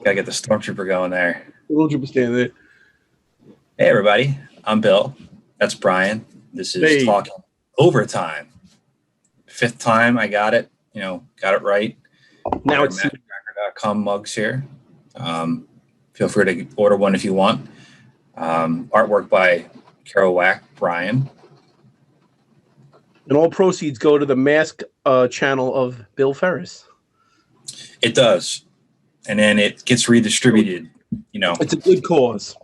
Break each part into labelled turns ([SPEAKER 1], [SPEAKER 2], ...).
[SPEAKER 1] Gotta get the stormtrooper going there.
[SPEAKER 2] Stormtrooper standing there.
[SPEAKER 1] Hey, everybody. I'm Bill. That's Brian. This is Talkin Overtime. Fifth time I got it. Got it right.
[SPEAKER 2] Now it's
[SPEAKER 1] Matt-Trakker.com mugs here. Feel free to order one if you want. Artwork by Carol Wack, Brian.
[SPEAKER 2] And all proceeds go to the mask channel of Bill Ferris.
[SPEAKER 1] It does. And then it gets redistributed,
[SPEAKER 2] It's a good cause.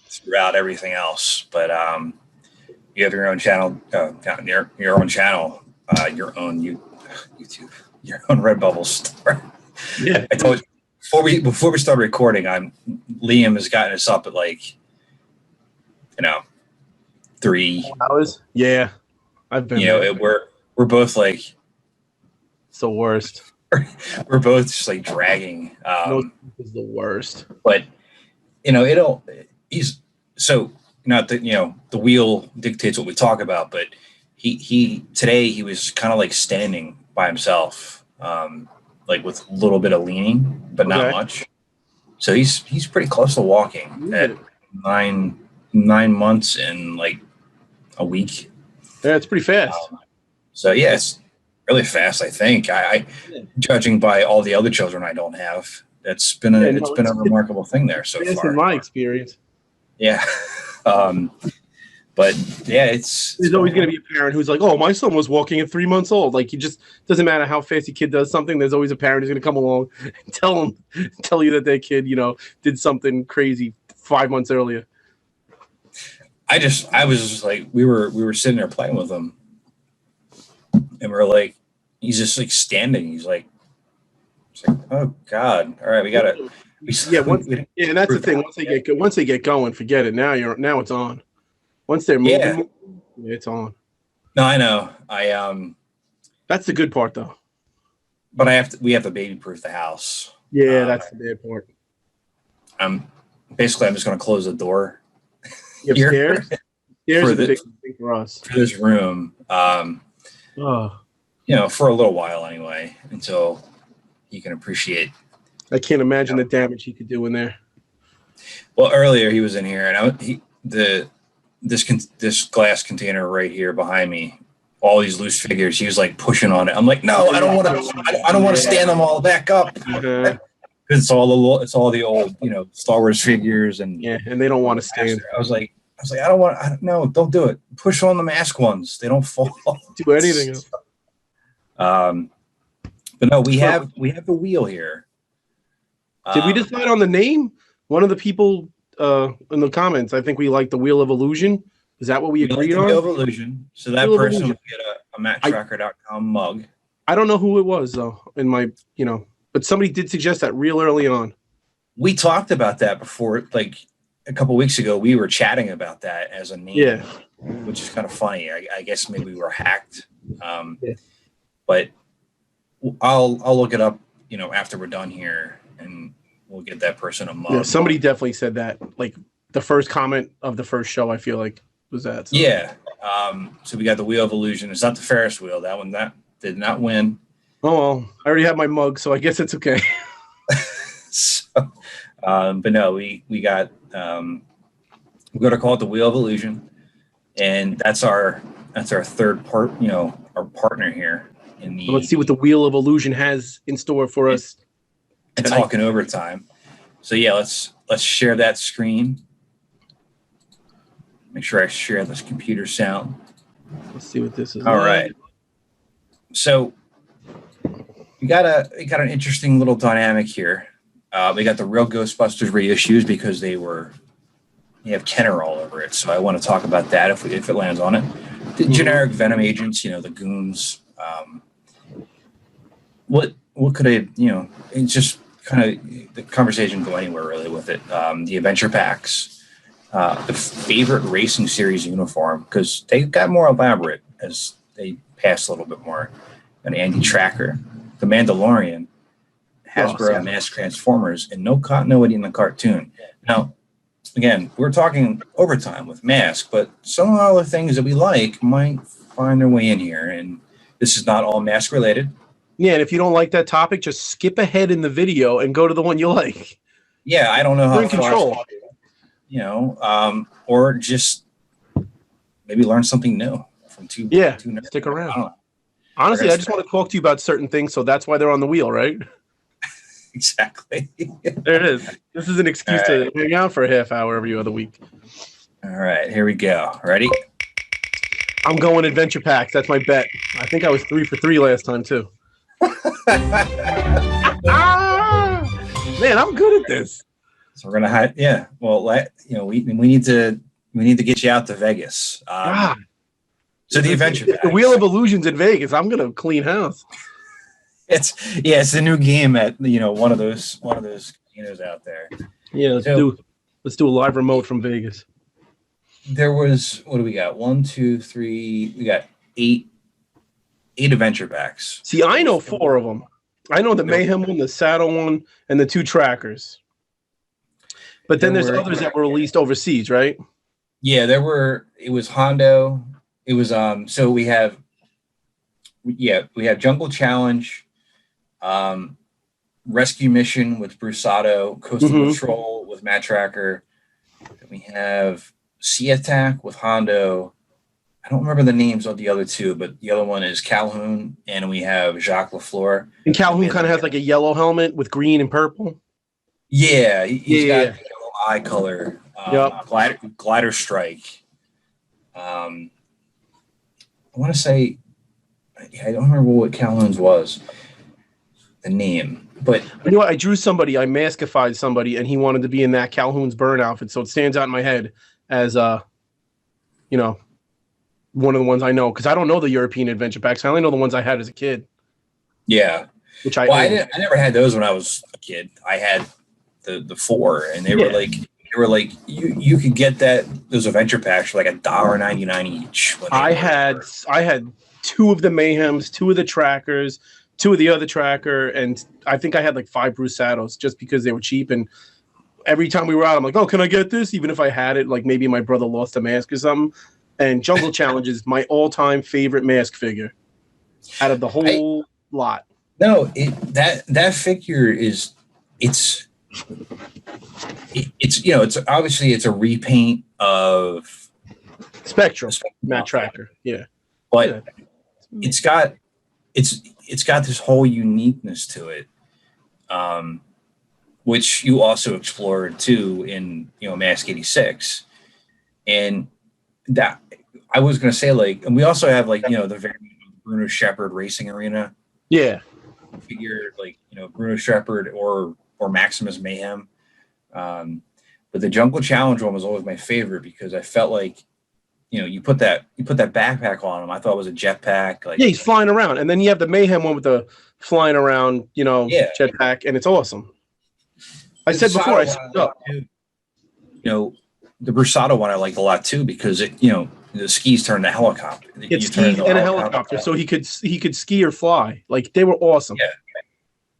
[SPEAKER 1] Throughout everything else. But you have your own channel, your own channel, your own YouTube, your own Redbubble store.
[SPEAKER 2] Yeah.
[SPEAKER 1] I told you before we start recording, Liam has gotten us up at 3
[SPEAKER 2] hours. Yeah. I've been
[SPEAKER 1] we're both like
[SPEAKER 2] it's the worst.
[SPEAKER 1] We're both just like dragging.
[SPEAKER 2] Is the worst.
[SPEAKER 1] But the wheel dictates what we talk about, but he today he was kind of like standing by himself, with a little bit of leaning, but not much. So he's pretty close to walking at 9 months and like a week.
[SPEAKER 2] Yeah, it's pretty fast.
[SPEAKER 1] It's really fast. I think judging by all the other children I don't have, it's been a remarkable thing there so far.
[SPEAKER 2] In my experience.
[SPEAKER 1] Yeah. But yeah, there's
[SPEAKER 2] always going to be a parent who's like, oh, my son was walking at 3 months old. Like, you just doesn't matter how fast your kid does something. There's always a parent who's going to come along and tell you that their kid, did something crazy 5 months earlier.
[SPEAKER 1] I was just like, we were sitting there playing with him, and we're like, he's just like standing. He's like, oh God, all right, we gotta.
[SPEAKER 2] And that's the thing. Once they get going, forget it. Now it's on. Once they're moving, it's on.
[SPEAKER 1] No, I know.
[SPEAKER 2] That's the good part, though.
[SPEAKER 1] But we have to baby-proof the house.
[SPEAKER 2] Yeah, that's the bad part.
[SPEAKER 1] I'm just going to close the door.
[SPEAKER 2] Upstairs. Stairs is a big thing for us.
[SPEAKER 1] For this room, for a little while anyway, until you can appreciate.
[SPEAKER 2] I can't imagine the damage he could do in there.
[SPEAKER 1] Well, earlier he was in here, and this glass container right here behind me, all these loose figures. He was like pushing on it. I'm like, no, I don't want to stand them all back up. Because it's all the old, Star Wars figures and
[SPEAKER 2] they don't want to stand.
[SPEAKER 1] I was like, don't do it. Push on the mask ones. They don't fall.
[SPEAKER 2] Do anything else.
[SPEAKER 1] But no, we have the wheel here.
[SPEAKER 2] Did we decide on the name? One of the people in the comments, I think we like the Wheel of Illusion. Is that what we agreed on?
[SPEAKER 1] Wheel of Illusion. So that person would get a Matt-Trakker.com mug.
[SPEAKER 2] I don't know who it was though. But somebody did suggest that real early on.
[SPEAKER 1] We talked about that before, like a couple weeks ago. We were chatting about that as a name, which is kind of funny. I guess maybe we were hacked. But I'll look it up, after we're done here, and we'll get that person a mug.
[SPEAKER 2] Yeah, somebody definitely said that. Like the first comment of the first show, I feel like was that. So.
[SPEAKER 1] Yeah. So we got the Wheel of Illusion. It's not the Ferris wheel. That did not win.
[SPEAKER 2] Oh well, I already have my mug, so I guess it's okay.
[SPEAKER 1] But no, we got we're gonna call it the Wheel of Illusion, and that's our third part. Our partner here.
[SPEAKER 2] Let's see what the Wheel of Illusion has in store for us.
[SPEAKER 1] And Talkin Overtime. So yeah, let's share that screen. Make sure I share this computer sound.
[SPEAKER 2] Let's see what this is.
[SPEAKER 1] All right. So we got an interesting little dynamic here. We got the real Ghostbusters reissues because they have Kenner all over it. So I want to talk about that if it lands on it. The generic Venom agents, the goons. What could I, it's just kind of the conversation go anywhere really with it. The adventure packs, the favorite racing series uniform, because they got more elaborate as they passed a little bit more. And Andy Tracker, the Mandalorian, Hasbro Mask Transformers, and no continuity in the cartoon. Now, again, we're talking overtime with Mask, but some other things that we like might find their way in here, and this is not all Mask related.
[SPEAKER 2] Yeah, and if you don't like that topic, just skip ahead in the video and go to the one you like.
[SPEAKER 1] Yeah, I don't know how
[SPEAKER 2] You're in control.
[SPEAKER 1] Or just maybe learn something new from two.
[SPEAKER 2] Stick around.
[SPEAKER 1] I don't know.
[SPEAKER 2] Honestly, I just want to talk to you about certain things, so that's why they're on the wheel, right?
[SPEAKER 1] Exactly.
[SPEAKER 2] There it is. This is an excuse to hang out for a half hour every other week.
[SPEAKER 1] All right, here we go. Ready?
[SPEAKER 2] I'm going adventure packs. That's my bet. I think I was 3 for 3 last time too. Man, I'm good at this.
[SPEAKER 1] So we're gonna yeah. Well, we need to get you out to Vegas. So the adventure packs.
[SPEAKER 2] The Wheel of Illusions in Vegas. I'm gonna clean house.
[SPEAKER 1] It's a new game at one of those casinos out there.
[SPEAKER 2] Yeah, let's do a live remote from Vegas.
[SPEAKER 1] There was, what do we got? 1, 2, 3. We got 8 adventure packs.
[SPEAKER 2] See, I know 4 of them. I know the Mayhem one, the Saddle one, and the 2 trackers. But then there's others that were released overseas, right?
[SPEAKER 1] Yeah, it was Hondo. It was so we have Jungle Challenge, Rescue Mission with Brusado, Coastal Patrol with Matt-Trakker. Then we have Sea Attack with Hondo. I don't remember the names of the other 2, but the other one is Calhoun, and we have Jacques Lafleur.
[SPEAKER 2] And Calhoun kind of has like a yellow helmet with green and purple.
[SPEAKER 1] Yeah, he's got yellow eye color. Glider Strike. I want to say, I don't remember what Calhoun's was, the name, but
[SPEAKER 2] you know what? I drew somebody, I maskified somebody, and he wanted to be in that Calhoun's burn outfit, so it stands out in my head as one of the ones I know, because I don't know the European adventure packs. I only know the ones I had as a kid.
[SPEAKER 1] Yeah,
[SPEAKER 2] which
[SPEAKER 1] I never had those when I was a kid. I had the 4, and they were like you could get those adventure packs for like $1.99 each.
[SPEAKER 2] I had 2 of the Mayhems, 2 of the Trackers, 2 of the other Tracker, and I think I had like 5 Brusados just because they were cheap. And every time we were out, I'm like, oh, can I get this? Even if I had it, like maybe my brother lost a mask or something. And Jungle Challenge is my all-time favorite mask figure out of the whole lot.
[SPEAKER 1] No, that figure is it's obviously it's a repaint of
[SPEAKER 2] Spectrum Matt-Trakker. Yeah,
[SPEAKER 1] but it's got this whole uniqueness to it, which you also explored too in Mask 86, and that I was going to say, like, and we also have like the very Bruno Shepard Racing Arena.
[SPEAKER 2] Yeah,
[SPEAKER 1] figure like Bruno Shepard or Maximus Mayhem. But the Jungle Challenge one was always my favorite because I felt like you put that backpack on him. I thought it was a jetpack. Like,
[SPEAKER 2] yeah, he's flying around, and then you have the Mayhem one with the flying around, jetpack, and it's awesome. I said before,
[SPEAKER 1] the Brusado one I liked a lot too because the skis turned to helicopter.
[SPEAKER 2] It's skis and a helicopter, so he could ski or fly. Like, they were awesome.
[SPEAKER 1] Yeah.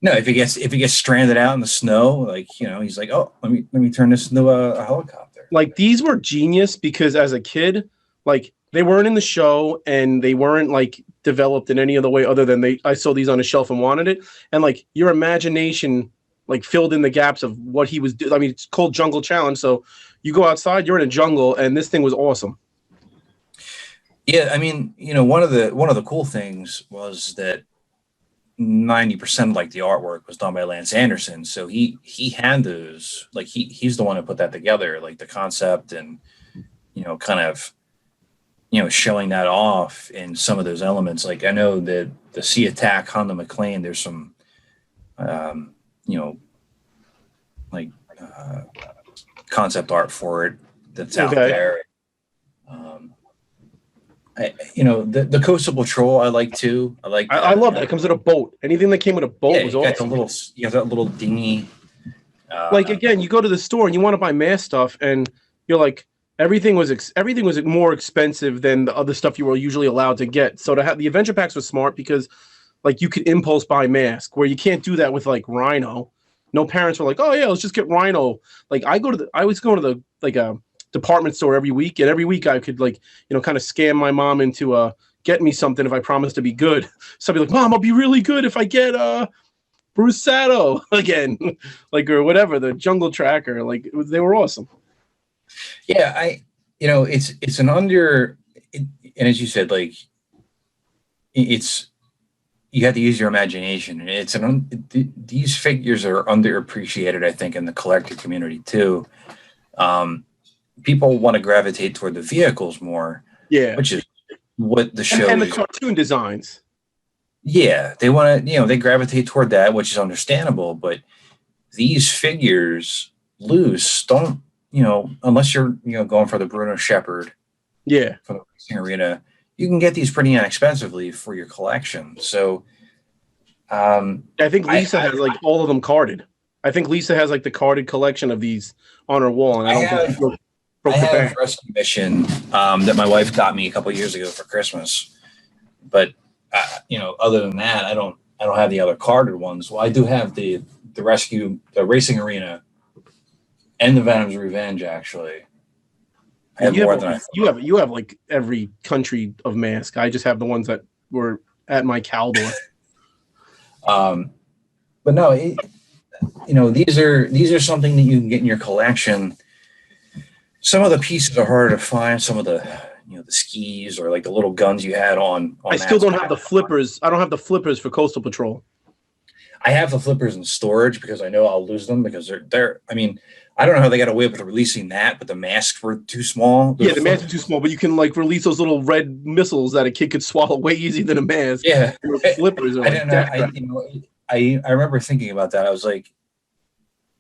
[SPEAKER 1] No, if he gets stranded out in the snow, like he's like, oh, let me turn this into a helicopter.
[SPEAKER 2] Like, these were genius because as a kid, like, they weren't in the show and they weren't like developed in any other way other than I saw these on a shelf and wanted it, and like your imagination like filled in the gaps of what he was doing. I mean, it's called Jungle Challenge, so you go outside, you're in a jungle, and this thing was awesome.
[SPEAKER 1] Yeah, I mean, one of the cool things was that 90% of like the artwork was done by Lance Anderson, so he had those, like he's the one who put that together, like the concept and kind of showing that off in some of those elements. Like I know that the Sea Attack Honda McLean, there's some concept art for it that's out there. The Coastal Patrol I like too. I
[SPEAKER 2] love that. It comes with a boat. Anything that came with a boat was awesome.
[SPEAKER 1] You have that little dinghy.
[SPEAKER 2] Like, again, you go to the store and you want to buy mask stuff, and you're like, everything was more expensive than the other stuff you were usually allowed to get. So to have the adventure packs was smart because like you could impulse buy mask where you can't do that with like Rhino. No parents were like, oh yeah, let's just get Rhino. Like I always go to the like a department store every week, and every week I could like kind of scam my mom into get me something if I promised to be good. So I'd be like, Mom, I'll be really good if I get Brusato again, like, or whatever, the Jungle Tracker. Like, they were awesome.
[SPEAKER 1] Yeah, it's an and as you said, like, it's you have to use your imagination, and these figures are underappreciated, I think, in the collector community too. People want to gravitate toward the vehicles more, which is what the show
[SPEAKER 2] and the
[SPEAKER 1] is.
[SPEAKER 2] Cartoon designs.
[SPEAKER 1] Yeah, they want to, they gravitate toward that, which is understandable. But these figures loose don't, unless you're, going for the Bruno Shepherd, from the racing arena, you can get these pretty inexpensively for your collection. So,
[SPEAKER 2] I think Lisa has like all of them carded. I think Lisa has like the carded collection of these on her wall, and I
[SPEAKER 1] have a rescue mission that my wife got me a couple years ago for Christmas, but other than that, I don't have the other carded ones. Well, I do have the racing arena, and the Venom's Revenge. Actually, I have more than I thought.
[SPEAKER 2] You have like every country of mask. I just have the ones that were at my Caldor.
[SPEAKER 1] But no, these are something that you can get in your collection. Some of the pieces are harder to find. Some of the the skis or like the little guns you had on
[SPEAKER 2] I still don't have the flippers. I don't have the flippers for Coastal Patrol.
[SPEAKER 1] I have the flippers in storage because I know I'll lose them because they're. I mean, I don't know how they got away with releasing that, but the masks were too small.
[SPEAKER 2] The masks are too small, but you can like release those little red missiles that a kid could swallow way easier than a mask.
[SPEAKER 1] Yeah,
[SPEAKER 2] flippers.
[SPEAKER 1] I didn't know. I remember thinking about that. I was like,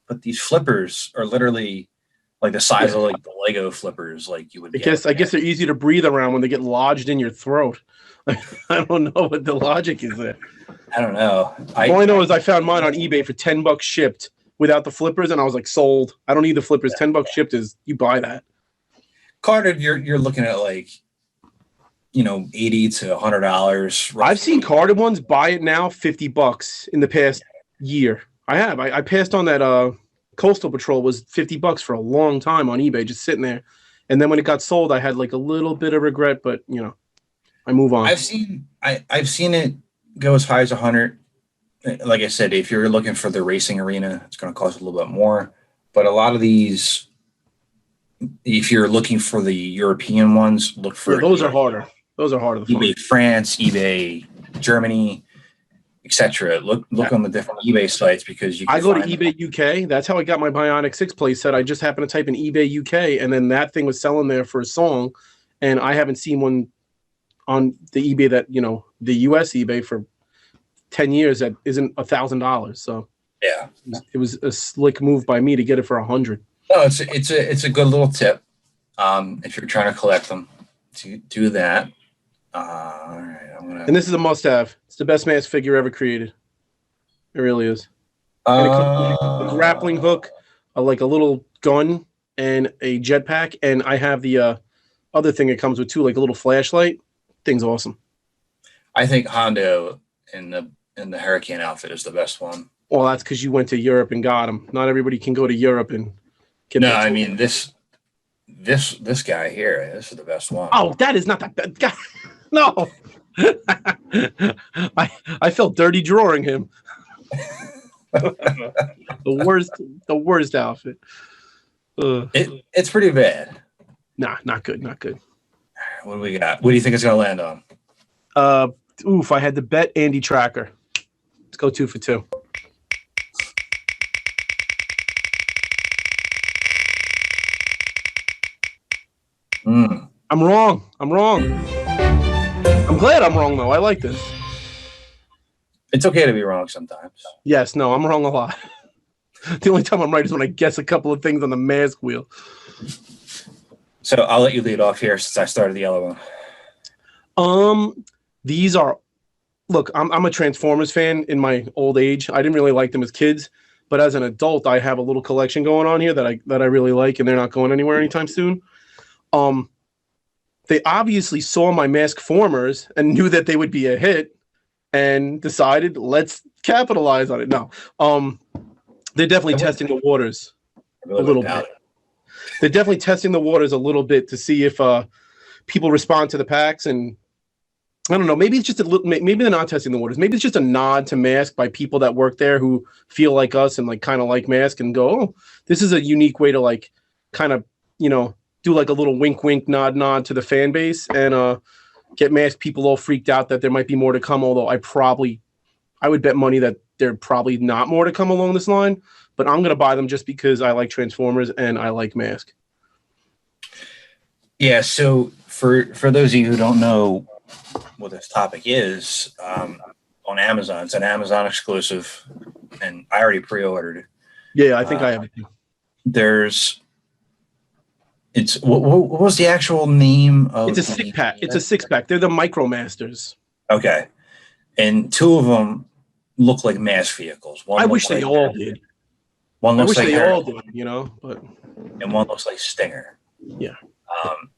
[SPEAKER 1] but these flippers are literally like the size of like the Lego flippers, like you would.
[SPEAKER 2] I guess they're easy to breathe around when they get lodged in your throat. I don't know what the logic is there.
[SPEAKER 1] I don't know.
[SPEAKER 2] All I know is I found mine on eBay for $10 shipped without the flippers, and I was like, sold. I don't need the flippers. $10 shipped is you buy that.
[SPEAKER 1] Carded, you're looking at like, $80 to $100.
[SPEAKER 2] I've seen carded ones. Buy it now, $50 in the past year. I have. I passed on that. Coastal Patrol was $50 for a long time on eBay, just sitting there. And then when it got sold, I had like a little bit of regret, but I move on.
[SPEAKER 1] I've seen it go as high as 100. Like I said, if you're looking for the racing arena, it's going to cost a little bit more. But a lot of these, if you're looking for the European ones, look for
[SPEAKER 2] those are harder. Those are harder to find.
[SPEAKER 1] eBay France, eBay Germany, etc. Look on the different eBay sites because you can
[SPEAKER 2] I go to eBay UK. That's how I got my Bionic 6 play set. I just happened to type in eBay UK, and then that thing was selling there for a song, and I haven't seen one on the eBay that, the US eBay for 10 years that isn't $1,000. So
[SPEAKER 1] yeah,
[SPEAKER 2] it was a slick move by me to get it for $100.
[SPEAKER 1] No, it's a good little tip. If you're trying to collect them, to do that. All right,
[SPEAKER 2] and this is a must-have. It's the best mask figure ever created. It really is. And it comes with a grappling hook, like a little gun, and a jetpack. And I have the other thing it comes with too, like a little flashlight. Thing's awesome.
[SPEAKER 1] I think Hondo in the Hurricane outfit is the best one.
[SPEAKER 2] Well, that's because you went to Europe and got him. Not everybody can go to Europe and get.
[SPEAKER 1] No, I mean this guy here. This is the best one.
[SPEAKER 2] Oh, that is not that bad guy. No. I felt dirty drawing him. the worst outfit.
[SPEAKER 1] It's pretty bad.
[SPEAKER 2] Nah, not good.
[SPEAKER 1] What do we got? What do you think it's gonna land on?
[SPEAKER 2] I had to bet Andy Tracker. Let's go 2 for 2. I'm wrong. I'm glad I'm wrong, though. I like this.
[SPEAKER 1] It's okay to be wrong sometimes.
[SPEAKER 2] Yes, no, I'm wrong a lot. The only time I'm right is when I guess a couple of things on the mask wheel.
[SPEAKER 1] So I'll let you lead off here since I started the yellow
[SPEAKER 2] one. These are... Look, I'm a Transformers fan in my old age. I didn't really like them as kids, but as an adult, I have a little collection going on here that I really like, and they're not going anywhere anytime soon. They obviously saw my Mask Formers and knew that they would be a hit and decided, let's capitalize on it. No, they're definitely testing the waters a little bit. They're definitely testing the waters a little bit to see if people respond to the packs and I don't know. Maybe it's just a little. Maybe they're not testing the waters. Maybe it's just a nod to mask by people that work there who feel like us and like kind of like mask and go, "Oh, this is a unique way to like kind of do like a little wink, wink, nod to the fan base and get mask people all freaked out that there might be more to come." Although I would bet money that there probably not more to come along this line. But I'm gonna buy them just because I like Transformers and I like mask.
[SPEAKER 1] Yeah. So for those of you who don't know what this topic is, on Amazon, it's an Amazon exclusive, and I already pre-ordered it.
[SPEAKER 2] Yeah, I think I have it.
[SPEAKER 1] What was the actual name of
[SPEAKER 2] It's a six pack. It's a 6-pack. They're the MicroMasters.
[SPEAKER 1] Okay, and two of them look like mass vehicles.
[SPEAKER 2] I wish they all did.
[SPEAKER 1] One looks like
[SPEAKER 2] they all did, but
[SPEAKER 1] and one looks like Stinger.
[SPEAKER 2] Yeah.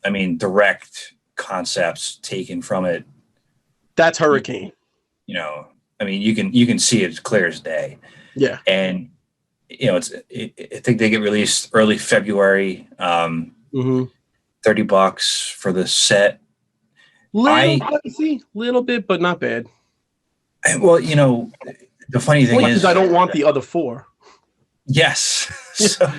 [SPEAKER 1] I mean, direct concepts taken from it.
[SPEAKER 2] That's Hurricane.
[SPEAKER 1] I mean, you can see it as clear as day.
[SPEAKER 2] Yeah.
[SPEAKER 1] And I think they get released early February. $30 for the set.
[SPEAKER 2] Little bit, but not bad.
[SPEAKER 1] Well, the funny thing is,
[SPEAKER 2] I don't want the other 4.
[SPEAKER 1] Yes. So,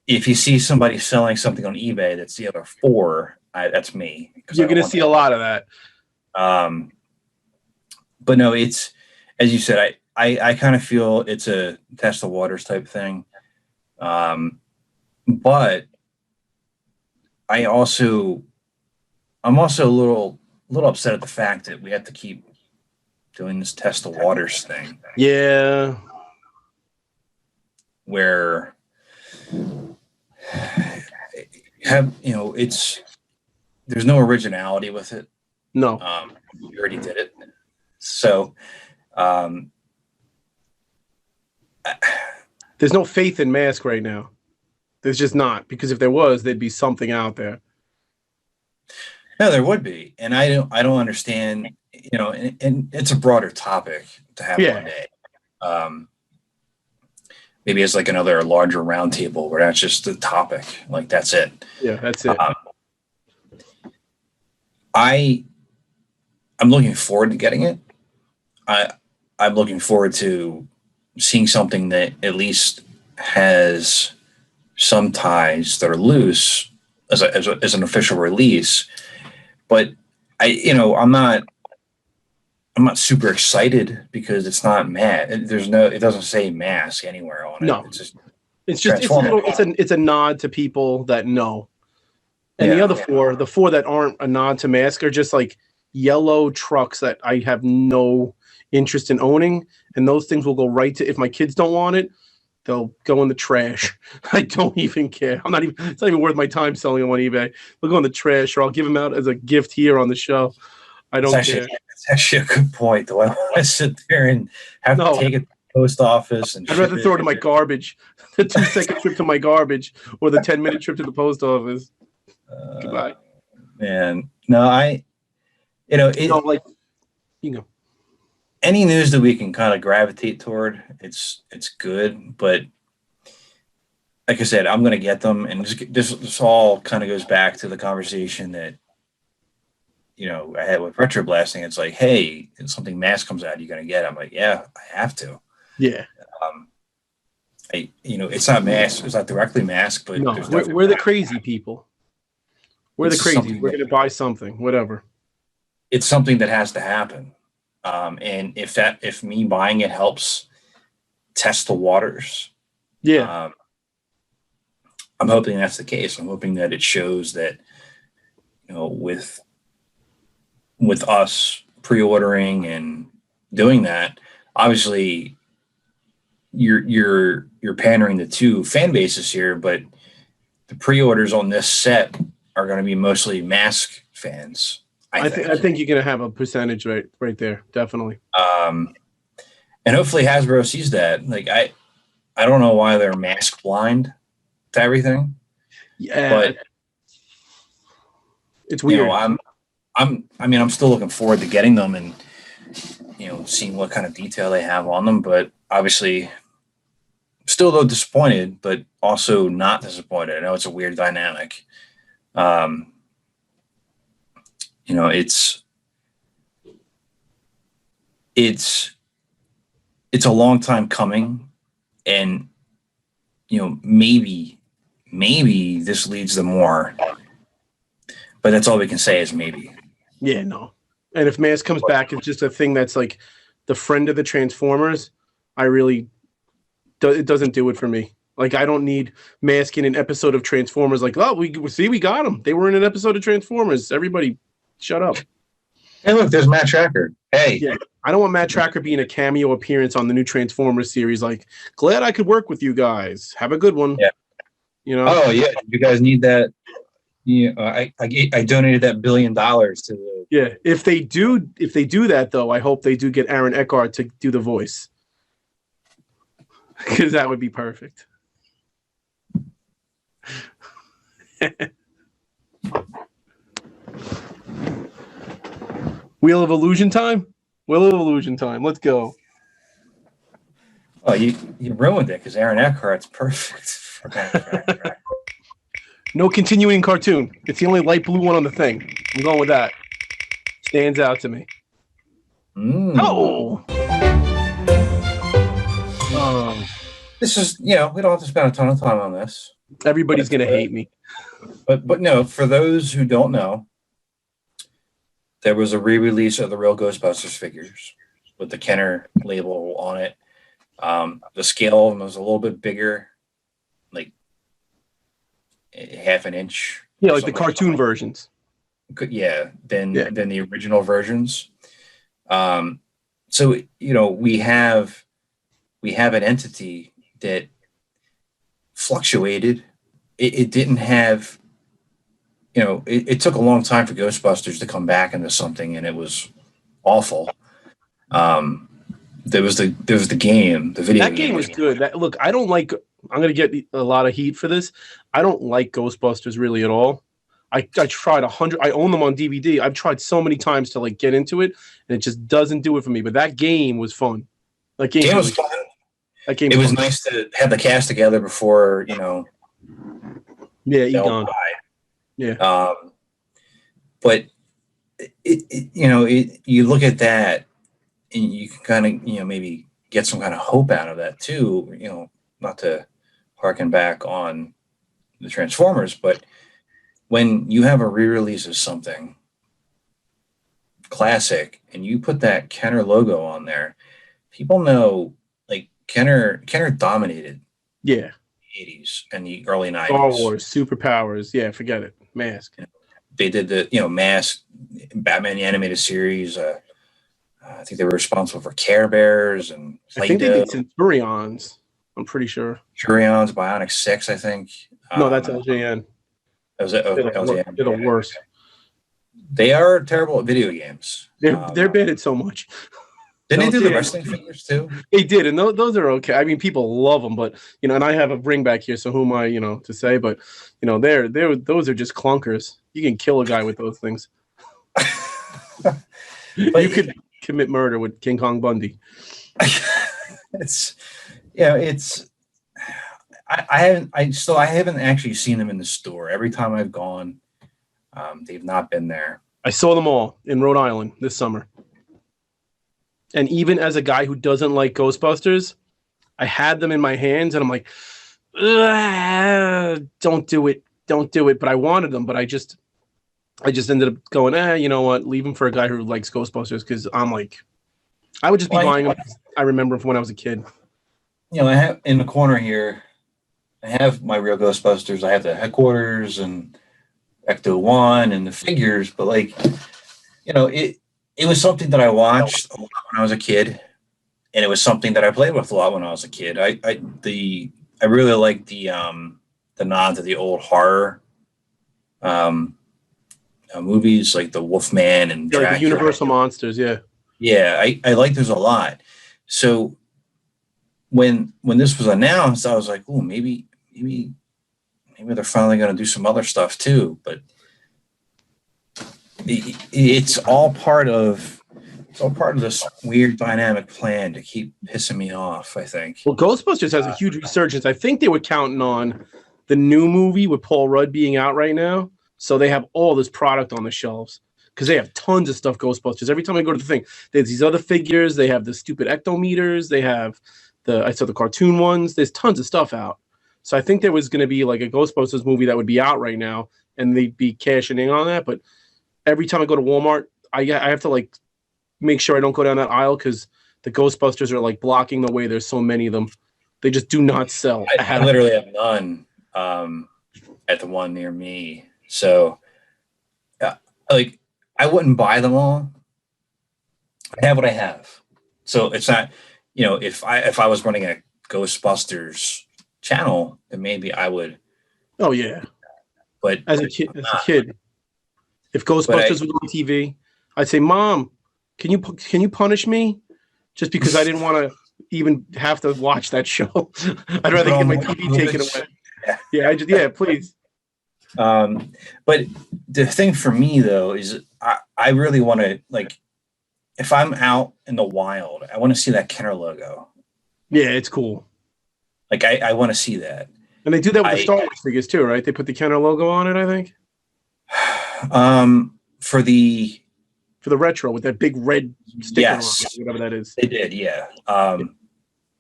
[SPEAKER 1] if you see somebody selling something on eBay that's the other 4, that's me.
[SPEAKER 2] You're going to see a lot of that.
[SPEAKER 1] But no, it's, as you said, I kind of feel it's a test the waters type thing. But I'm also a little upset at the fact that we have to keep doing this test the waters thing.
[SPEAKER 2] Yeah.
[SPEAKER 1] Where there's no originality with it.
[SPEAKER 2] No.
[SPEAKER 1] You already did it. So
[SPEAKER 2] there's no faith in mask right now. There's just not, because if there was, there'd be something out there.
[SPEAKER 1] No, there would be, and I don't understand. And it's a broader topic to have one day. Maybe it's like another larger roundtable where that's just the topic. Like that's it.
[SPEAKER 2] Yeah, that's it.
[SPEAKER 1] I'm looking forward to getting it. I'm looking forward to seeing something that at least has some ties that are loose as an official release. But I'm not super excited because it's not it doesn't say mask anywhere on it.
[SPEAKER 2] No, it's a nod to people that know. And the other 4, the 4 that aren't a nod to mask, are just like yellow trucks that I have no interest in owning. And those things will go right to, if my kids don't want it, they'll go in the trash. I don't even care. It's not even worth my time selling them on eBay. They'll go in the trash, or I'll give them out as a gift here on the show. I don't care.
[SPEAKER 1] It's actually a good point, though. I don't want to sit there and have to take it to the post office. And
[SPEAKER 2] I'd rather throw it in my garbage. The 2-second trip to my garbage, or the 10-minute trip to the post office. Goodbye.
[SPEAKER 1] Man, no, any news that we can kind of gravitate toward, it's good. But like I said, I'm going to get them, and this all kind of goes back to the conversation that I had with Retro Blasting. It's like, hey, if something mask comes out, you're going to get it. I'm like, yeah, I have to.
[SPEAKER 2] Yeah.
[SPEAKER 1] It's not mask. It's not directly mask, but
[SPEAKER 2] no, we're the crazy people. We're the crazy. We're going to buy something, whatever.
[SPEAKER 1] It's something that has to happen. And if me buying it helps test the waters, I'm hoping that's the case. I'm hoping that it shows that, with us pre-ordering and doing that, obviously you're pandering the 2 fan bases here, but the pre-orders on this set are going to be mostly mask fans. I
[SPEAKER 2] think you're going to have a percentage right there, definitely.
[SPEAKER 1] And hopefully Hasbro sees that. Like I don't know why they're mask blind to everything.
[SPEAKER 2] Yeah,
[SPEAKER 1] but
[SPEAKER 2] it's weird.
[SPEAKER 1] I'm still looking forward to getting them and seeing what kind of detail they have on them. But obviously, still though disappointed, but also not disappointed. I know it's a weird dynamic. You know, it's a long time coming, and you know, maybe this leads to more, but that's all we can say is maybe.
[SPEAKER 2] Yeah, no. And if Mask comes back, it's just a thing that's like the friend of the Transformers. It doesn't do it for me. Like, I don't need Mask in an episode of Transformers. Like, oh, we got them. They were in an episode of Transformers. Everybody, shut up.
[SPEAKER 1] Hey, look, there's Matt-Trakker. Hey,
[SPEAKER 2] yeah, I don't want Matt-Trakker being a cameo appearance on the new Transformers series. Like, glad I could work with you guys. Have a good one.
[SPEAKER 1] Yeah.
[SPEAKER 2] You know.
[SPEAKER 1] Oh yeah, you guys need that. Yeah, I donated that $1 billion to the.
[SPEAKER 2] Yeah, if they do that though, I hope they do get Aaron Eckhart to do the voice, because that would be perfect. Wheel of Illusion time. Let's go.
[SPEAKER 1] Oh, you ruined it because Aaron Eckhart's perfect for Matt-Trakker.
[SPEAKER 2] No continuing cartoon. It's the only light blue one on the thing. I'm going with that. Stands out to me. Oh.
[SPEAKER 1] This is, we don't have to spend a ton of time on this.
[SPEAKER 2] Everybody's going to hate me.
[SPEAKER 1] But no, for those who don't know, there was a re-release of the real Ghostbusters figures with the Kenner label on it. The scale of them was a little bit bigger, like half an inch.
[SPEAKER 2] Yeah, like the cartoon versions.
[SPEAKER 1] Yeah, than the original versions. So we have an entity that fluctuated. It didn't have, it took a long time for Ghostbusters to come back into something, and it was awful. There was the game, the video.
[SPEAKER 2] That game was good. Look, I don't like. I'm going to get a lot of heat for this. I don't like Ghostbusters really at all. I tried 100. I own them on DVD. I've tried so many times to like get into it, and it just doesn't do it for me. But that game was fun. That game was fun. That game.
[SPEAKER 1] It was nice to have the cast together before
[SPEAKER 2] Yeah, Egon.
[SPEAKER 1] Yeah. But you look at that, and you can kind of maybe get some kind of hope out of that too. Not to harken back on the Transformers, but when you have a re-release of something classic and you put that Kenner logo on there, people know, like, Kenner dominated.
[SPEAKER 2] Yeah.
[SPEAKER 1] The 80s and the early 90s.
[SPEAKER 2] Star Wars, superpowers. Yeah, forget it. Mask.
[SPEAKER 1] They did the Mask, Batman the Animated Series. I think they were responsible for Care Bears and
[SPEAKER 2] I think they did Centurions. I'm pretty sure.
[SPEAKER 1] Centurions, Bionic 6, I think.
[SPEAKER 2] No, that's LJN.
[SPEAKER 1] That was it.
[SPEAKER 2] LJN. They're the worst.
[SPEAKER 1] They are terrible at video games.
[SPEAKER 2] They're bad at so much.
[SPEAKER 1] Didn't they do the wrestling figures too?
[SPEAKER 2] They did, and those are okay. I mean, people love them, but and I have a ring back here, so who am I, to say? But those are just clunkers. You can kill a guy with those things. You could commit murder with King Kong Bundy.
[SPEAKER 1] I haven't actually seen them in the store. Every time I've gone, they've not been there.
[SPEAKER 2] I saw them all in Rhode Island this summer. And even as a guy who doesn't like Ghostbusters, I had them in my hands, and I'm like, don't do it. But I wanted them, but I just ended up going, you know what? Leave them for a guy who likes Ghostbusters, because I'm like, I would just be buying them. I remember from when I was a kid.
[SPEAKER 1] I have in the corner here, I have my real Ghostbusters. I have the headquarters and Ecto 1 and the figures, but it was something that I watched a lot when I was a kid, and it was something that I played with a lot when I was a kid. I really like the nod to the old horror movies, like the Wolfman and
[SPEAKER 2] the Universal monsters.
[SPEAKER 1] Yeah, I like those a lot. So when this was announced, I was like, oh, maybe they're finally going to do some other stuff too. But it's all part of this weird dynamic plan to keep pissing me off, I think.
[SPEAKER 2] Well, Ghostbusters has a huge resurgence. I think they were counting on the new movie with Paul Rudd being out right now, so they have all this product on the shelves. because they have tons of stuff Ghostbusters. Every time I go to the thing, there's these other figures. They have the stupid ectometers. They have I saw the cartoon ones. There's tons of stuff out. So I think there was going to be like a Ghostbusters movie that would be out right now, and they'd be cashing in on that. But every time I go to Walmart, I have to like make sure I don't go down that aisle because the Ghostbusters are like blocking the way. There's so many of them. They just do not sell.
[SPEAKER 1] I literally have none at the one near me. So, like, I wouldn't buy them all. I have what I have. So it's not, if I was running a Ghostbusters channel, then maybe I would.
[SPEAKER 2] Oh yeah.
[SPEAKER 1] But
[SPEAKER 2] as a kid, if Ghostbusters was on TV, I'd say, "Mom, can you punish me just because I didn't want to even have to watch that show? I'd rather get my TV taken away." Yeah, please.
[SPEAKER 1] But the thing for me though is I really want to, like, if I'm out in the wild, I want to see that Kenner logo.
[SPEAKER 2] Yeah, it's cool.
[SPEAKER 1] Like I want to see that.
[SPEAKER 2] And they do that with the Star Wars figures too, right? They put the Kenner logo on it, I think.
[SPEAKER 1] For the
[SPEAKER 2] retro with that big red sticker on it, whatever that is.
[SPEAKER 1] They did, yeah.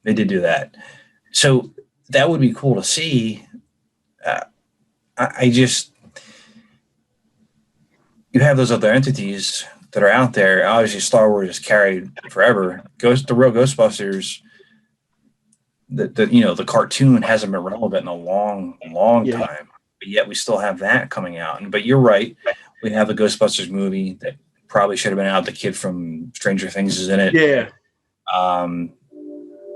[SPEAKER 1] They did do that. So that would be cool to see. I just, you have those other entities that are out there. Obviously, Star Wars is carried forever. The real Ghostbusters, the cartoon hasn't been relevant in a long time. But yet we still have that coming out. But you're right. We have a Ghostbusters movie that probably should have been out. The kid from Stranger Things is in it.
[SPEAKER 2] Yeah.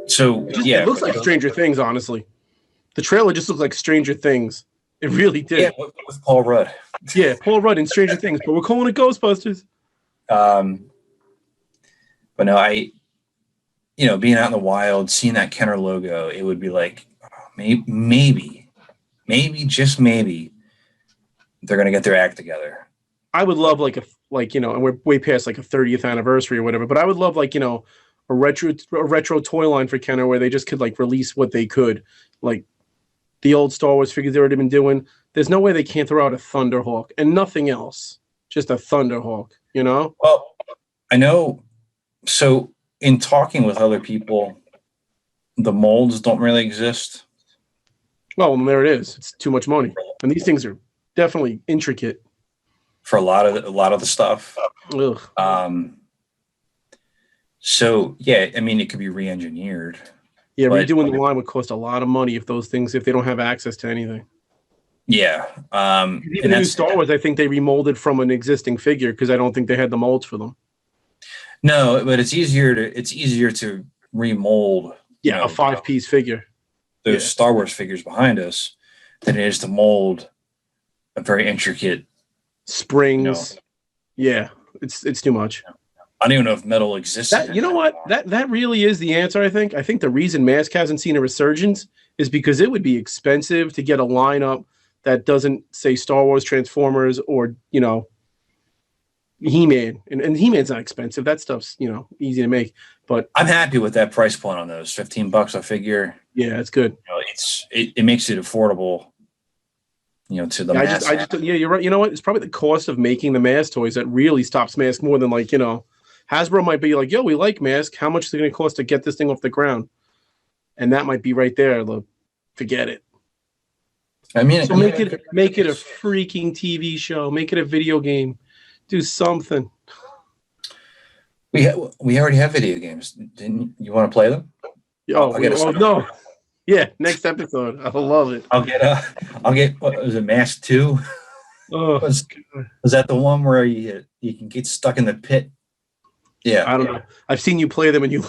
[SPEAKER 1] It
[SPEAKER 2] looks like Stranger Things, honestly. The trailer just looked like Stranger Things. It really did.
[SPEAKER 1] Yeah, with Paul Rudd.
[SPEAKER 2] Yeah, Paul Rudd in Stranger Things, but we're calling it Ghostbusters.
[SPEAKER 1] But no, being out in the wild, seeing that Kenner logo, it would be like, maybe, just maybe, they're gonna get their act together.
[SPEAKER 2] I would love and we're way past like a 30th anniversary or whatever, but I would love a retro toy line for Kenner where they just could like release what they could, like the old Star Wars figures they've already been doing. There's no way they can't throw out a Thunderhawk and nothing else, just a Thunderhawk.
[SPEAKER 1] Well, I know. So in talking with other people, the molds don't really exist.
[SPEAKER 2] Well, there it is. It's too much money, and these things are definitely intricate
[SPEAKER 1] for a lot of the stuff.
[SPEAKER 2] Ugh.
[SPEAKER 1] So yeah, I mean, it could be re-engineered.
[SPEAKER 2] Yeah, redoing the line would cost a lot of money if they don't have access to anything.
[SPEAKER 1] Yeah.
[SPEAKER 2] Even the new Star Wars, I think they remolded from an existing figure because I don't think they had the molds for them.
[SPEAKER 1] No, but it's easier to remold.
[SPEAKER 2] Yeah, a 5-piece figure.
[SPEAKER 1] Those Star Wars figures behind us than it is to mold a very intricate
[SPEAKER 2] springs. Yeah, it's too much.
[SPEAKER 1] I don't even know if metal exists.
[SPEAKER 2] You know what? That really is the answer, I think. I think the reason Mask hasn't seen a resurgence is because it would be expensive to get a lineup that doesn't say Star Wars, Transformers, or, He-Man. And He-Man's not expensive. That stuff's, easy to make. But
[SPEAKER 1] I'm happy with that price point on those. $15 a figure.
[SPEAKER 2] Yeah, it's good.
[SPEAKER 1] It makes it affordable, to the mass.
[SPEAKER 2] Yeah, you're right. You know what? It's probably the cost of making the Mask toys that really stops Mask more than Hasbro might be like, yo, we like Mask. How much is it going to cost to get this thing off the ground? And that might be right there. Forget it.
[SPEAKER 1] I mean,
[SPEAKER 2] so make it a freaking TV show. Make it a video game. Do something.
[SPEAKER 1] We already have video games. Didn't you want to play them?
[SPEAKER 2] No. Yeah, next episode. I love it.
[SPEAKER 1] I'll get. What was it? Mask 2.
[SPEAKER 2] Oh,
[SPEAKER 1] was that the one where you can get stuck in the pit? Yeah,
[SPEAKER 2] I don't know. I've seen you play them, and you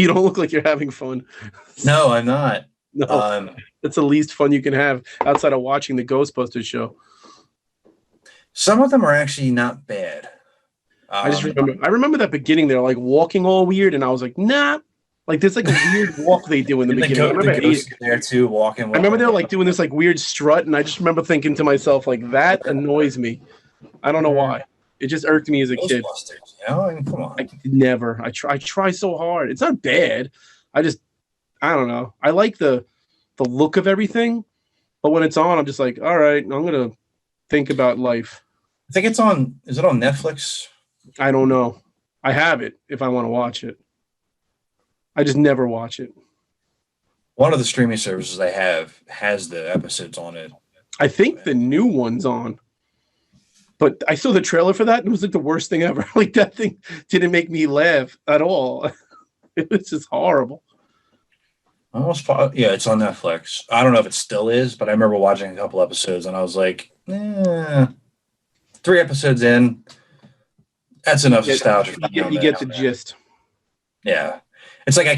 [SPEAKER 2] don't look like you're having fun.
[SPEAKER 1] No, I'm not.
[SPEAKER 2] No, that's the least fun you can have outside of watching the Ghostbusters show.
[SPEAKER 1] Some of them are actually not bad.
[SPEAKER 2] I remember that beginning. They're like walking all weird, and I was like, nah. Like there's like a weird walk they do in the beginning. I remember
[SPEAKER 1] there too, walking.
[SPEAKER 2] I remember they're like doing this like weird strut, and I just remember thinking to myself like that annoys me. I don't know why. It just irked me as a kid.
[SPEAKER 1] I mean, come on.
[SPEAKER 2] I try so hard. It's not bad. I don't know. I like the look of everything, but when it's on, I'm just like, all right, I'm gonna think about life.
[SPEAKER 1] I think it's on. Is it on Netflix?
[SPEAKER 2] I don't know. I have it if I want to watch it. I just never watch it.
[SPEAKER 1] One of the streaming services I have has the episodes on it.
[SPEAKER 2] I think the new one's on. But I saw the trailer for that and it was like the worst thing ever. Like that thing didn't make me laugh at all. It was just horrible.
[SPEAKER 1] Yeah, it's on Netflix. I don't know if it still is, but I remember watching a couple episodes and I was like, 3 episodes in, that's enough nostalgia.
[SPEAKER 2] You get the gist.
[SPEAKER 1] Yeah, it's like I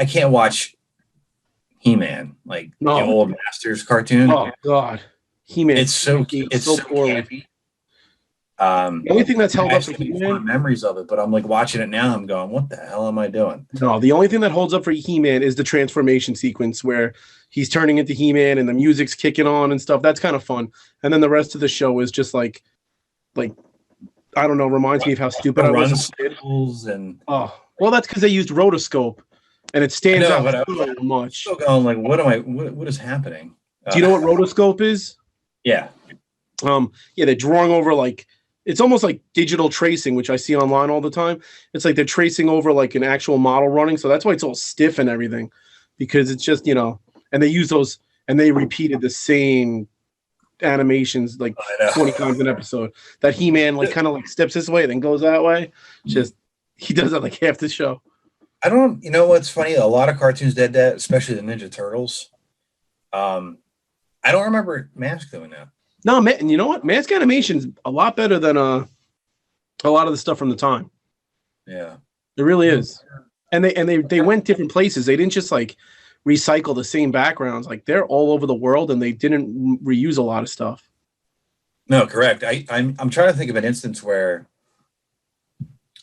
[SPEAKER 1] can't watch He-Man, like the old Masters cartoon.
[SPEAKER 2] Oh God, He-Man.
[SPEAKER 1] It's so poorly.
[SPEAKER 2] The only thing that's held up for
[SPEAKER 1] He-Man, memories of it, but I'm like watching it now. I'm going, what the hell am I doing?
[SPEAKER 2] No, the only thing that holds up for He-Man is the transformation sequence where he's turning into He-Man and the music's kicking on and stuff. That's kind of fun. And then the rest of the show is just like I don't know. Reminds me of how stupid I was.
[SPEAKER 1] And
[SPEAKER 2] well, that's because they used rotoscope, and it stands out so much.
[SPEAKER 1] Still going like, what is happening?
[SPEAKER 2] Do you know what rotoscope is?
[SPEAKER 1] Yeah.
[SPEAKER 2] They're drawing over like. It's almost like digital tracing, which I see online all the time. It's like they're tracing over like an actual model running. So that's why it's all stiff and everything, because it's just, and they use those and they repeated the same animations like 20 times an episode. That He-Man like kind of like steps this way, then goes that way. Just he does that like half the show.
[SPEAKER 1] You know what's funny? A lot of cartoons did that, especially the Ninja Turtles. I don't remember Mask doing that.
[SPEAKER 2] No, man, you know what? Mask animation's a lot better than a lot of the stuff from the time.
[SPEAKER 1] Yeah.
[SPEAKER 2] It really is. And they went different places. They didn't just like recycle the same backgrounds. Like they're all over the world and they didn't reuse a lot of stuff.
[SPEAKER 1] No, correct. I'm trying to think of an instance where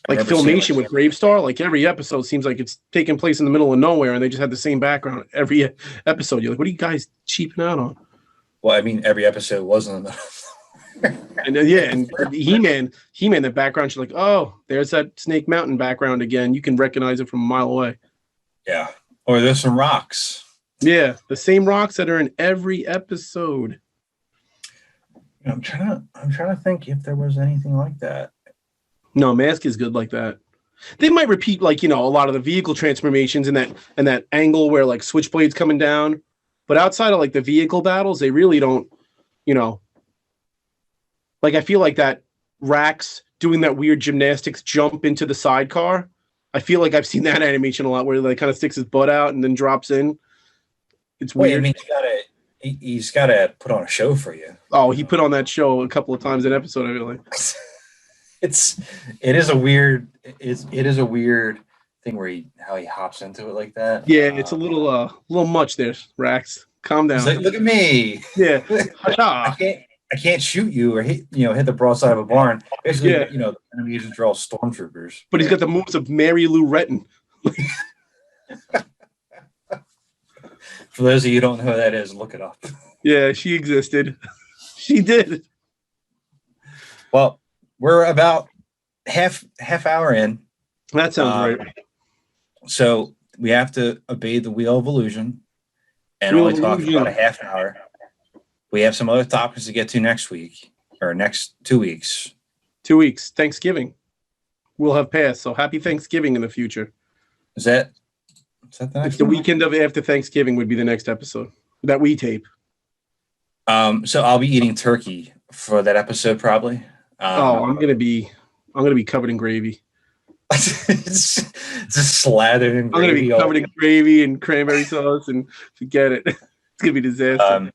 [SPEAKER 2] like Filmation with Bravestar, like every episode seems like it's taking place in the middle of nowhere and they just had the same background every episode. You're like, what are you guys cheaping out on?
[SPEAKER 1] Well, I mean, every episode wasn't.
[SPEAKER 2] And He-Man, the background, you're like, oh, there's that Snake Mountain background again. You can recognize it from a mile away.
[SPEAKER 1] Yeah. Or there's some rocks.
[SPEAKER 2] Yeah, the same rocks that are in every episode.
[SPEAKER 1] I'm trying to think if there was anything like that.
[SPEAKER 2] No, Mask is good like that. They might repeat like, a lot of the vehicle transformations and that angle where like Switchblade's coming down. But outside of like the vehicle battles, they really don't, like I feel like that Rax doing that weird gymnastics jump into the sidecar. I feel like I've seen that animation a lot where he kind of sticks his butt out and then drops in. It's weird.
[SPEAKER 1] I mean, he's got to put on a show for you.
[SPEAKER 2] Oh, he put on that show a couple of times an episode, I feel like.
[SPEAKER 1] It is a weird thing where how he hops into it like that.
[SPEAKER 2] Yeah, it's a little much there, Rax. Calm down.
[SPEAKER 1] Like, look at me.
[SPEAKER 2] Yeah.
[SPEAKER 1] I can't shoot you or hit the broadside of a barn. Basically, the enemy uses are all stormtroopers.
[SPEAKER 2] But he's got the moves of Mary Lou Retton.
[SPEAKER 1] For those of you who don't know who that is, look it up.
[SPEAKER 2] Yeah, she existed. She did.
[SPEAKER 1] Well, we're about half hour in.
[SPEAKER 2] That sounds right.
[SPEAKER 1] So we have to obey the Wheel of Illusion and only talk for about a half hour. We have some other topics to get to next week or next 2 weeks.
[SPEAKER 2] 2 weeks. Thanksgiving will have passed. So happy Thanksgiving in the future.
[SPEAKER 1] Is that the next
[SPEAKER 2] the weekend of after Thanksgiving would be the next episode that we tape.
[SPEAKER 1] So I'll be eating turkey for that episode probably.
[SPEAKER 2] I'm gonna be covered in gravy.
[SPEAKER 1] Just slathered in gravy.
[SPEAKER 2] I'm gonna be covered in gravy and cranberry sauce and forget it. It's gonna be a disaster.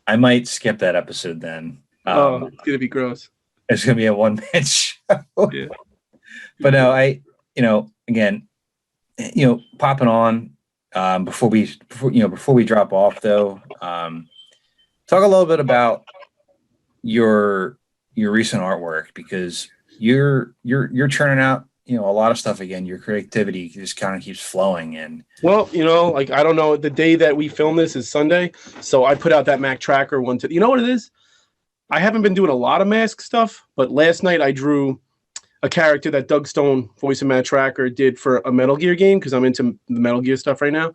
[SPEAKER 1] I might skip that episode then.
[SPEAKER 2] It's gonna be gross.
[SPEAKER 1] It's gonna be a one-man show.
[SPEAKER 2] Yeah.
[SPEAKER 1] But no, again, popping on before we drop off though. Talk a little bit about your recent artwork because you're churning out a lot of stuff again. Your creativity just kind of keeps flowing in.
[SPEAKER 2] Well, like I don't know, the day that we film this is Sunday, so I put out that Matt-Trakker one. You know what it is? I haven't been doing a lot of mask stuff, but last night I drew a character that Doug Stone, voice of Matt-Trakker, did for a Metal Gear game because I'm into the Metal Gear stuff right now.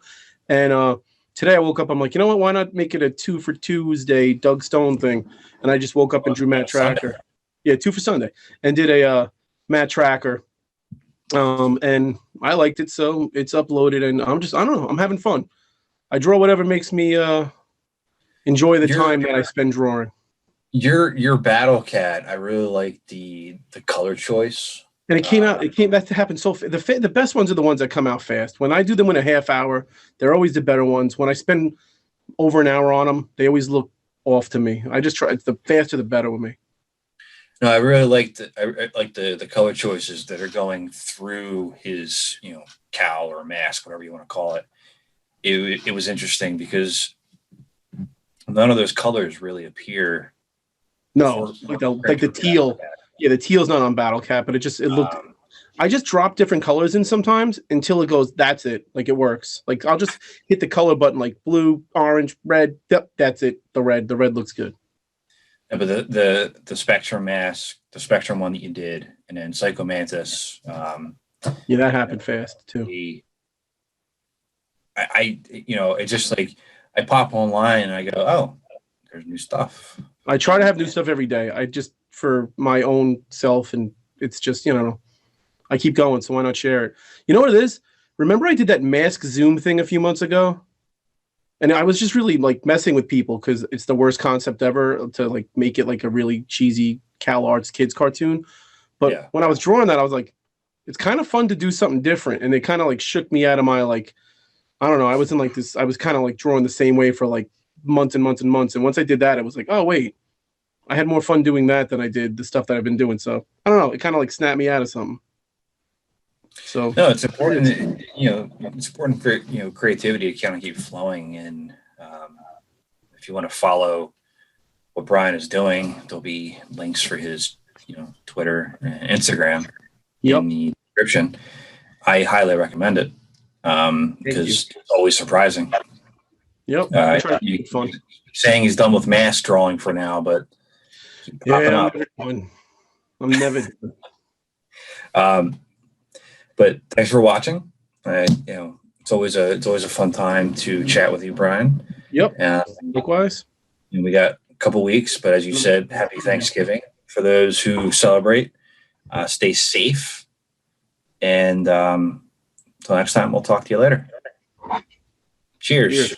[SPEAKER 2] And today I woke up, I'm like, you know what? Why not make it a 2 for Tuesday Doug Stone thing? And I just woke up and drew Matt-Trakker. Yeah, 2 for Sunday, and did a Matt-Trakker. And I liked it, so it's uploaded, and I don't know, I'm having fun. I draw whatever makes me enjoy the time that I spend drawing.
[SPEAKER 1] Your Battle Cat, I really like the color choice.
[SPEAKER 2] And it came back to happen so the best ones are the ones that come out fast. When I do them in a half hour, they're always the better ones. When I spend over an hour on them, they always look off to me. I just try, it's the faster the better with me.
[SPEAKER 1] No, I really like the color choices that are going through his, cowl or mask, whatever you want to call it. It was interesting because none of those colors really appear.
[SPEAKER 2] No, like the teal. Yeah, the teal's not on Battle Cat, but it looked. I just drop different colors in sometimes until it goes. That's it. Like it works. Like I'll just hit the color button, like blue, orange, red. Yep, that's it. The red looks good.
[SPEAKER 1] Yeah, but the Spectrum mask, the Spectrum one that you did, and then Psycho Mantis.
[SPEAKER 2] Yeah, that happened fast too.
[SPEAKER 1] It's just like I pop online and I go, oh, there's new stuff.
[SPEAKER 2] I try to have new stuff every day. I just for my own self, and it's just I keep going. So why not share it? You know what it is? Remember I did that mask Zoom thing a few months ago, and I was just really like messing with people because it's the worst concept ever to like make it like a really cheesy Cal Arts kids cartoon. But when I was drawing that, I was like, it's kind of fun to do something different, and it kind of like shook me out of my like. I don't know. I was in like this. I was kind of like drawing the same way for like months and months and months. And once I did that, it was like, oh wait, I had more fun doing that than I did the stuff that I've been doing. So I don't know. It kind of like snapped me out of something. So
[SPEAKER 1] no, it's important. It's important for creativity to kind of keep flowing. And if you want to follow what Brian is doing, there'll be links for his Twitter and Instagram in the description. I highly recommend it. Because it's always surprising.
[SPEAKER 2] Yep. He's
[SPEAKER 1] saying he's done with mask drawing for now, but
[SPEAKER 2] I'm never
[SPEAKER 1] done. But thanks for watching. It's always a fun time to chat with you, Brian.
[SPEAKER 2] Yep. Likewise.
[SPEAKER 1] And we got a couple weeks, but as you said, happy Thanksgiving for those who celebrate. Stay safe, and until next time, we'll talk to you later. Cheers.